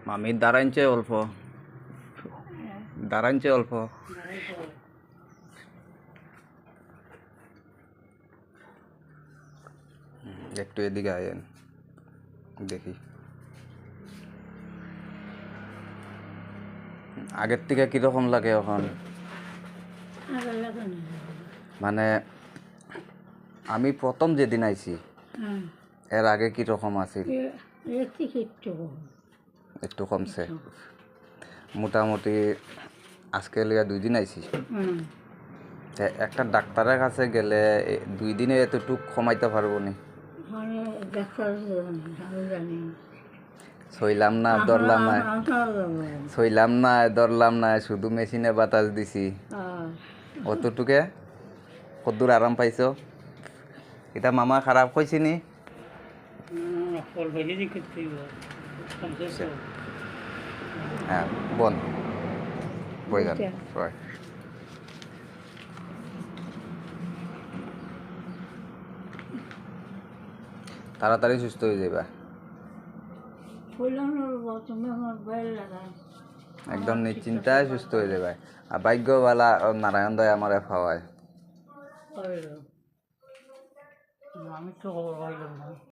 মামি দাঁড়াইছে অল্প, দাঁড়াইছে অল্প। একটু এদিকে আয়েন দেখি। আগের থেকে কিরকম লাগে এখন? মানে আমি প্রথম যেদিন আইছি এর আগে কিরকম আছিল? একটু কমছে মোটামুটি। আজকে লিয়া 2 দিন আইছি। একটা ডাক্তারের কাছে গেলে 2 দিনে এতটুক কমাইতে পারবো নি? সইলাম না, ধরলাম না, সইলাম না, ধরলাম না, শুধু মেশিনে বাতাস দিছি। অতটুকে কদ্দুর আরাম পাইছো? এটা মামা খারাপ কইছি নি? হ্যাঁ বল, বই যান সবাই। তাড়াতাড়ি সুস্থ হয়ে যাবা, একদম নিশ্চিন্তায় সুস্থ হয়ে যাবে। আর ভাগ্যবালা নারায়ণ দয় আমার খাওয়ায়। আমি তো